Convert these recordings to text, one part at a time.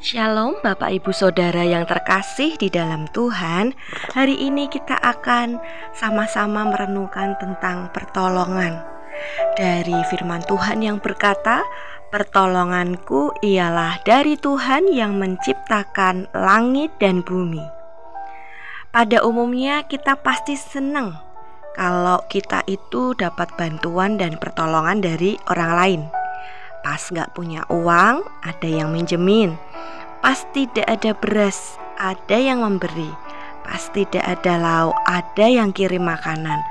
Shalom Bapak Ibu Saudara yang terkasih di dalam Tuhan. Hari ini kita akan sama-sama merenungkan tentang pertolongan. Dari firman Tuhan yang berkata, "Pertolonganku ialah dari Tuhan yang menciptakan langit dan bumi." Pada umumnya kita pasti senang kalau kita itu dapat bantuan dan pertolongan dari orang lain. Pas gak punya uang, ada yang minjemin. Pas tidak ada beras, ada yang memberi. Pas tidak ada lauk, ada yang kirim makanan.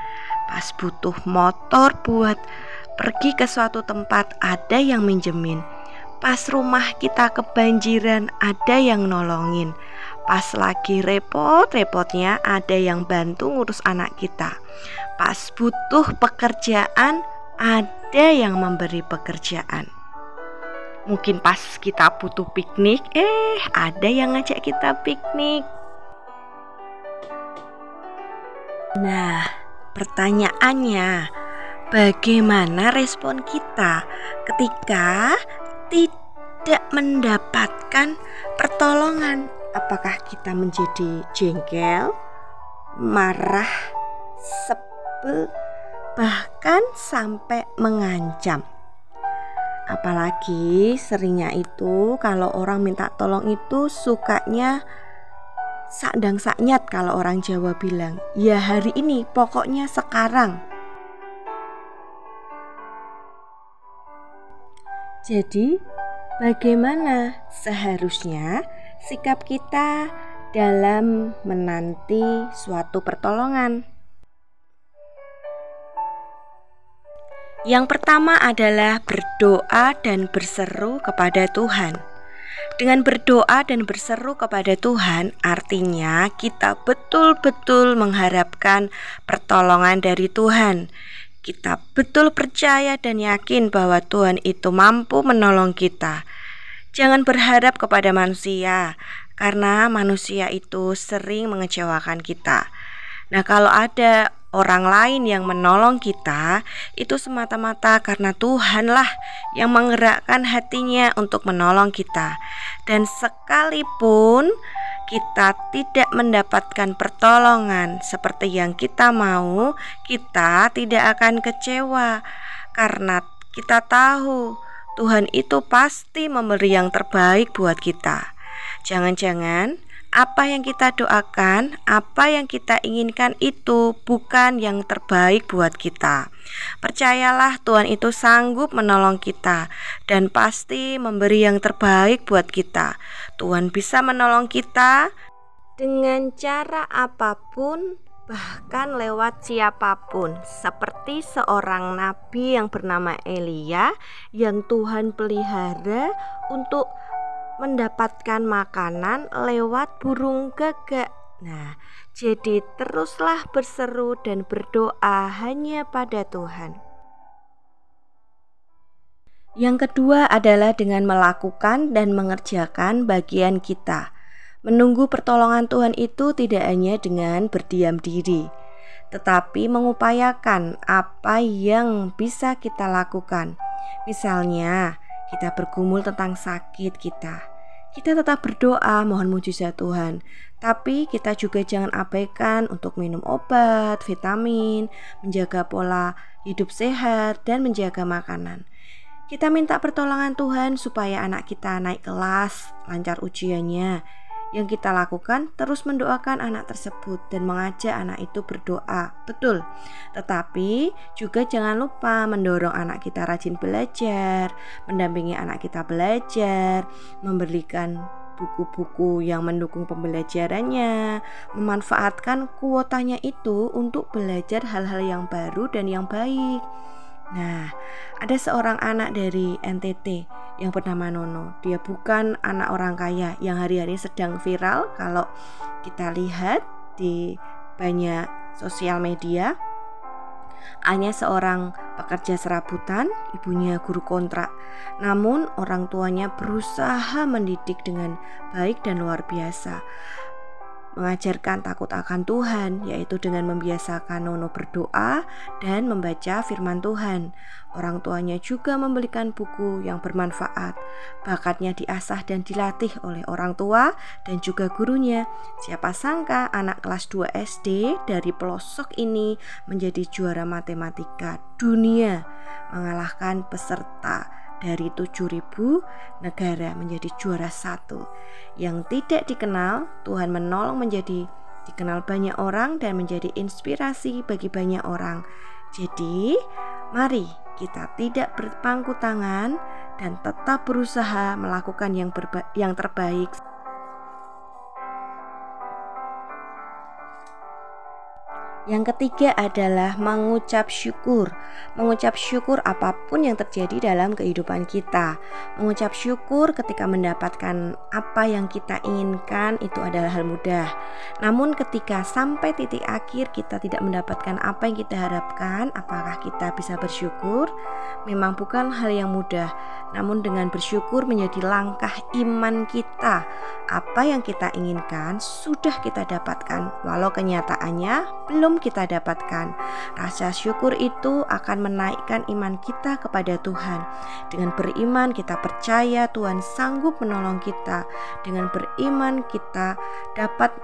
Pas butuh motor buat pergi ke suatu tempat, ada yang minjemin. Pas rumah kita kebanjiran, ada yang nolongin. Pas lagi repot-repotnya, ada yang bantu ngurus anak kita. Pas butuh pekerjaan, ada yang memberi pekerjaan. Mungkin pas kita butuh piknik, ada yang ngajak kita piknik. Nah, pertanyaannya, bagaimana respon kita ketika tidak mendapatkan pertolongan? Apakah kita menjadi jengkel, marah, sebel, bahkan sampai mengancam? Apalagi seringnya itu kalau orang minta tolong itu sukanya sakdang saknyat, kalau orang Jawa bilang. Ya hari ini, pokoknya sekarang. Jadi bagaimana seharusnya sikap kita dalam menanti suatu pertolongan? Yang pertama adalah berdoa dan berseru kepada Tuhan. Dengan berdoa dan berseru kepada Tuhan, artinya kita betul-betul mengharapkan pertolongan dari Tuhan. Kita betul percaya dan yakin bahwa Tuhan itu mampu menolong kita. Jangan berharap kepada manusia, karena manusia itu sering mengecewakan kita. Nah, kalau ada orang lain yang menolong kita, itu semata-mata karena Tuhanlah yang menggerakkan hatinya untuk menolong kita. Dan sekalipun kita tidak mendapatkan pertolongan seperti yang kita mau, kita tidak akan kecewa, karena kita tahu Tuhan itu pasti memberi yang terbaik buat kita. Jangan-jangan apa yang kita doakan, apa yang kita inginkan itu bukan yang terbaik buat kita. Percayalah, Tuhan itu sanggup menolong kita dan pasti memberi yang terbaik buat kita. Tuhan bisa menolong kita dengan cara apapun, bahkan lewat siapapun. Seperti seorang nabi yang bernama Elia yang Tuhan pelihara untuk mendapatkan makanan lewat burung gagak. Nah, jadi teruslah berseru dan berdoa hanya pada Tuhan. Yang kedua adalah dengan melakukan dan mengerjakan bagian kita. Menunggu pertolongan Tuhan itu tidak hanya dengan berdiam diri, tetapi mengupayakan apa yang bisa kita lakukan. Misalnya, kita bergumul tentang sakit kita tetap berdoa mohon mujizat Tuhan. Tapi kita juga jangan abaikan untuk minum obat, vitamin, menjaga pola hidup sehat, dan menjaga makanan. Kita minta pertolongan Tuhan supaya anak kita naik kelas, lancar ujiannya. Yang kita lakukan terus mendoakan anak tersebut dan mengajak anak itu berdoa. Betul. Tetapi juga jangan lupa mendorong anak kita rajin belajar, mendampingi anak kita belajar, memberikan buku-buku yang mendukung pembelajarannya, memanfaatkan kuotanya itu untuk belajar hal-hal yang baru dan yang baik. Nah, ada seorang anak dari NTT yang bernama Nono. Dia bukan anak orang kaya yang hari-hari sedang viral kalau kita lihat di banyak sosial media. Hanya seorang pekerja serabutan, ibunya guru kontrak. Namun orang tuanya berusaha mendidik dengan baik dan luar biasa. mengajarkan takut akan Tuhan, yaitu dengan membiasakan Nono berdoa dan membaca firman Tuhan. Orang tuanya juga membelikan buku yang bermanfaat. Bakatnya diasah dan dilatih oleh orang tua dan juga gurunya. Siapa sangka anak kelas 2 SD dari pelosok ini menjadi juara matematika dunia, mengalahkan peserta dari 7.000 negara menjadi juara 1. Yang tidak dikenal, Tuhan menolong menjadi dikenal banyak orang dan menjadi inspirasi bagi banyak orang. Jadi, mari kita tidak berpangku tangan dan tetap berusaha melakukan yang terbaik. Yang ketiga adalah mengucap syukur. Mengucap syukur apapun yang terjadi dalam kehidupan kita. Mengucap syukur ketika mendapatkan apa yang kita inginkan itu adalah hal mudah. Namun ketika sampai titik akhir kita tidak mendapatkan apa yang kita harapkan, apakah kita bisa bersyukur? Memang bukan hal yang mudah. Namun dengan bersyukur menjadi langkah iman kita. Apa yang kita inginkan sudah kita dapatkan, walau kenyataannya belum kita dapatkan. Rasa syukur itu akan menaikkan iman kita kepada Tuhan. Dengan beriman kita percaya Tuhan sanggup menolong kita. Dengan beriman kita dapat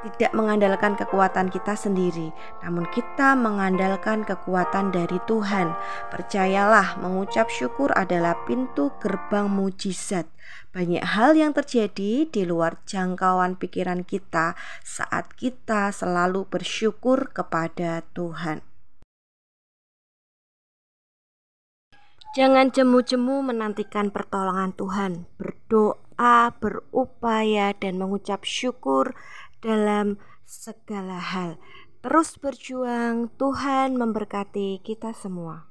tidak mengandalkan kekuatan kita sendiri, namun kita mengandalkan kekuatan dari Tuhan. Percayalah, mengucap syukur adalah pintu gerbang mujizat. Banyak hal yang terjadi di luar jangkauan pikiran kita saat kita selalu bersyukur kepada Tuhan. Jangan jemu-jemu menantikan pertolongan Tuhan. Berdoa, berupaya, dan mengucap syukur dalam segala hal. Terus berjuang, Tuhan memberkati kita semua.